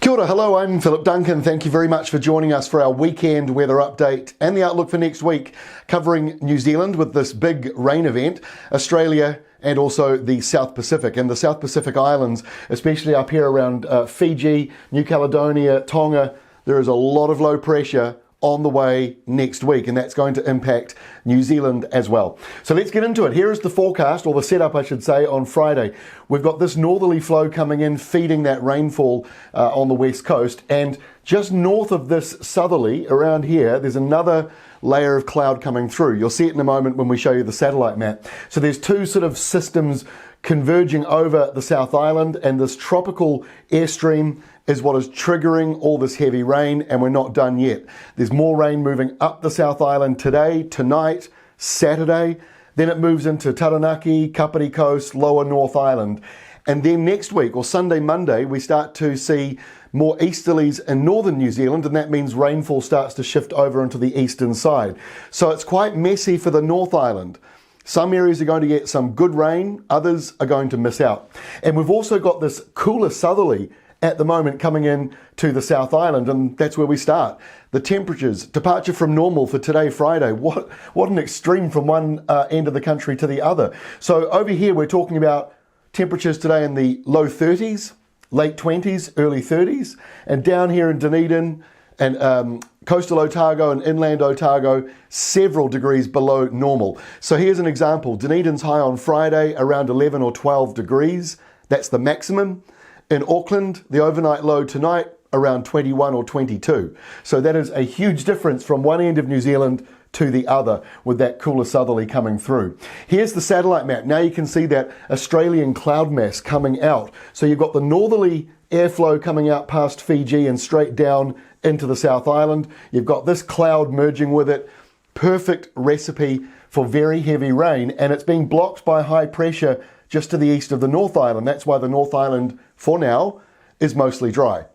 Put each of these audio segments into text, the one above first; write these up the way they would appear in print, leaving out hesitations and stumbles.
Kia ora, hello, I'm Philip Duncan. Thank you very much for joining us for our weekend weather update and the outlook for next week, covering New Zealand with this big rain event, Australia and also the South Pacific. And the South Pacific Islands, especially up here around Fiji, New Caledonia, Tonga, there is a lot of low pressure on the way next week, and that's going to impact New Zealand as well. So let's get into it. Here is the forecast, or the setup I should say, on Friday. We've got this northerly flow coming in, feeding that rainfall on the west coast, and just north of this southerly, around here, there's another layer of cloud coming through. You'll see it in a moment when we show you the satellite map. So there's two sort of systems converging over the South Island, and this tropical airstream is what is triggering all this heavy rain, and we're not done yet. There's more rain moving up the South Island today, tonight, Saturday. Then it moves into Taranaki, Kapiti Coast, Lower North Island. And then next week, or Sunday, Monday, we start to see more easterlies in northern New Zealand, and that means rainfall starts to shift over into the eastern side. So it's quite messy for the North Island. Some areas are going to get some good rain, others are going to miss out. And we've also got this cooler southerly at the moment coming in to the South Island, and that's where we start. The temperatures, departure from normal for today, Friday. What an extreme from one end of the country to the other. So over here we're talking about temperatures today in the low 30s, late 20s, early 30s, and down here in Dunedin and coastal Otago and inland Otago, several degrees below normal. So here's an example. Dunedin's high on Friday around 11 or 12 degrees. That's the maximum. In Auckland, the overnight low tonight around 21 or 22. So that is a huge difference from one end of New Zealand to the other with that cooler southerly coming through. Here's the satellite map. Now you can see that Australian cloud mass coming out. So you've got the northerly airflow coming out past Fiji and straight down into the South Island. You've got this cloud merging with it. Perfect recipe for very heavy rain, and it's being blocked by high pressure just to the east of the North Island. That's why the North Island, for now, is mostly dry.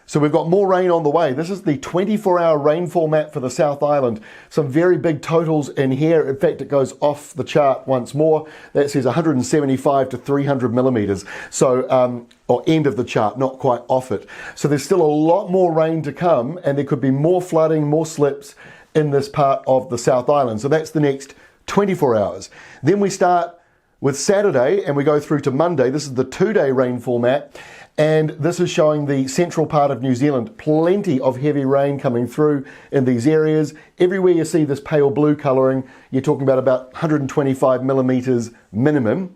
So we've got more rain on the way. This is the 24-hour rainfall map for the South Island. Some very big totals in here. In fact, it goes off the chart once more. That says 175 to 300 millimeters. So, or end of the chart, not quite off it. So there's still a lot more rain to come, and there could be more flooding, more slips in this part of the South Island. So that's the next 24 hours. Then we start with Saturday and we go through to Monday. This is the 2-day rainfall map, and this is showing the central part of New Zealand. Plenty of heavy rain coming through in these areas. Everywhere you see this pale blue colouring, you're talking about 125 millimetres minimum.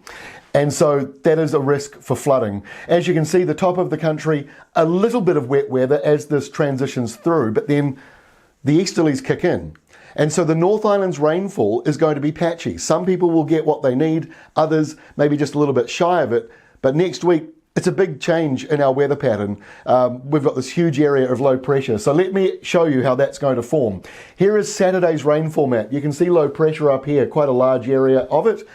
And so that is a risk for flooding. As you can see, the top of the country, a little bit of wet weather as this transitions through, but then the easterlies kick in. And so the North Island's rainfall is going to be patchy. Some people will get what they need, others maybe just a little bit shy of it. But next week, it's a big change in our weather pattern. We've got this huge area of low pressure. So let me show you how that's going to form. Here is Saturday's rainfall map. You can see low pressure up here, quite a large area of it.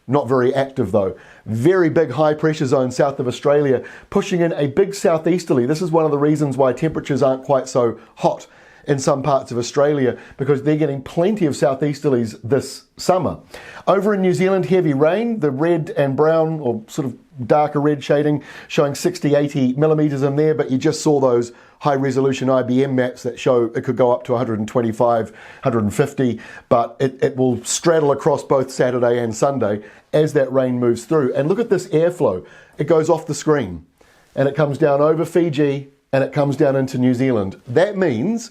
Not very active though. Very big high pressure zone south of Australia, pushing in a big southeasterly. This is one of the reasons why temperatures aren't quite so hot in some parts of Australia, because they're getting plenty of southeasterlies this summer. Over in New Zealand, heavy rain, the red and brown, or sort of darker red shading, showing 60, 80 millimetres in there, but you just saw those high resolution IBM maps that show it could go up to 125, 150, but it will straddle across both Saturday and Sunday as that rain moves through. And look at this airflow. It goes off the screen and it comes down over Fiji and it comes down into New Zealand. That means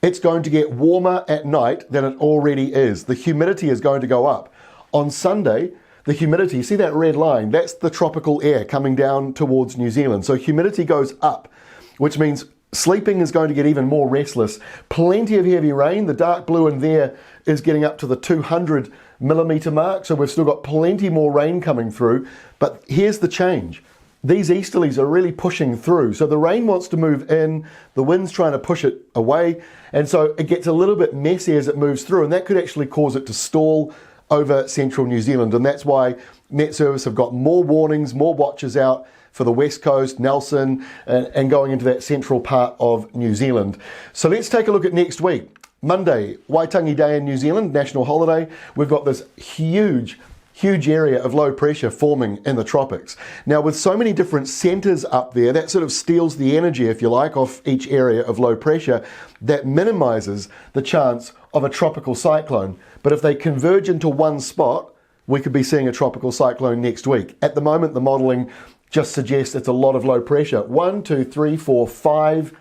it's going to get warmer at night than it already is. The humidity is going to go up. On Sunday, the humidity, you see that red line? That's the tropical air coming down towards New Zealand. So humidity goes up, which means sleeping is going to get even more restless. Plenty of heavy rain. The dark blue in there is getting up to the 200 millimetre mark. So we've still got plenty more rain coming through. But here's the change. These easterlies are really pushing through. So the rain wants to move in, the wind's trying to push it away, and so it gets a little bit messy as it moves through, and that could actually cause it to stall over central New Zealand. And that's why Met Service have got more warnings, more watches out for the West Coast, Nelson, and going into that central part of New Zealand. So let's take a look at next week. Monday, Waitangi Day in New Zealand, national holiday. We've got this huge huge area of low pressure forming in the tropics. Now, with so many different centers up there, that sort of steals the energy, if you like, off each area of low pressure. That minimizes the chance of a tropical cyclone. But if they converge into one spot, we could be seeing a tropical cyclone next week. At the moment, the modeling just suggests it's a lot of low pressure. 1, 2, 3, 4, 5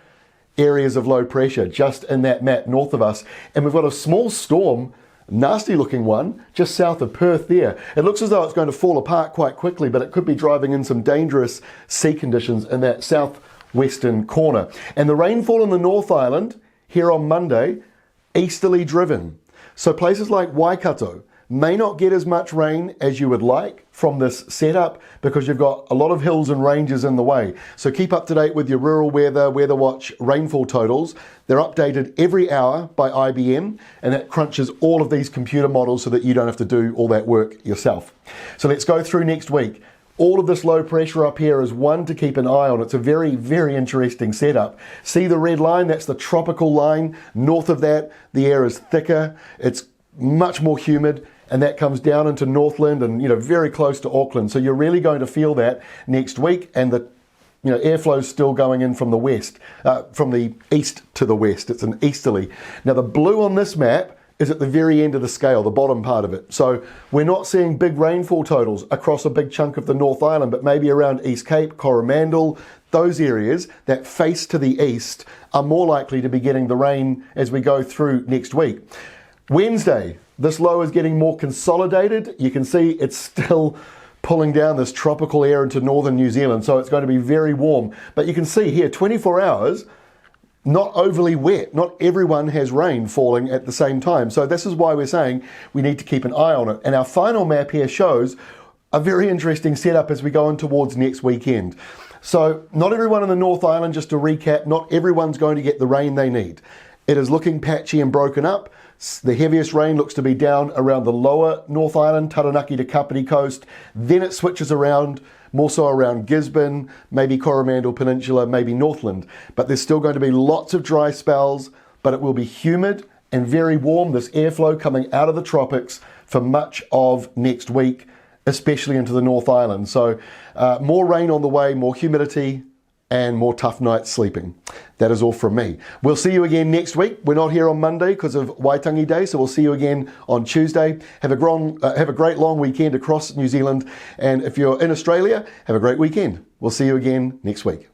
areas of low pressure just in that map north of us. And we've got a small storm, nasty looking one, just south of Perth there. It looks as though it's going to fall apart quite quickly, but it could be driving in some dangerous sea conditions in that southwestern corner. And the rainfall in the North Island here on Monday, easterly driven. So places like Waikato may not get as much rain as you would like from this setup because you've got a lot of hills and ranges in the way. So keep up to date with your rural weather, Weather Watch rainfall totals. They're updated every hour by IBM, and that crunches all of these computer models so that you don't have to do all that work yourself. So let's go through next week. All of this low pressure up here is one to keep an eye on. It's a very, very interesting setup. See the red line? That's the tropical line. North of that, the air is thicker. It's much more humid. And that comes down into Northland and, very close to Auckland. So you're really going to feel that next week. And the, airflow's still going in from the west, from the east to the west. It's an easterly. Now, the blue on this map is at the very end of the scale, the bottom part of it. So we're not seeing big rainfall totals across a big chunk of the North Island, but maybe around East Cape, Coromandel, those areas that face to the east are more likely to be getting the rain as we go through next week. Wednesday, this low is getting more consolidated. You can see it's still pulling down this tropical air into northern New Zealand, so it's going to be very warm. But you can see here, 24 hours, not overly wet. Not everyone has rain falling at the same time. So this is why we're saying we need to keep an eye on it. And our final map here shows a very interesting setup as we go in towards next weekend. So not everyone in the North Island, just to recap, not everyone's going to get the rain they need. It is looking patchy and broken up. The heaviest rain looks to be down around the lower North Island, Taranaki to Kapiti coast. Then it switches around, more so around Gisborne, maybe Coromandel Peninsula, maybe Northland. But there's still going to be lots of dry spells, but it will be humid and very warm. This airflow coming out of the tropics for much of next week, especially into the North Island. So more rain on the way, more humidity, and more tough nights sleeping. That is all from me. We'll see you again next week. We're not here on Monday because of Waitangi Day, so we'll see you again on Tuesday. Have a great long weekend across New Zealand, and if you're in Australia, have a great weekend. We'll see you again next week.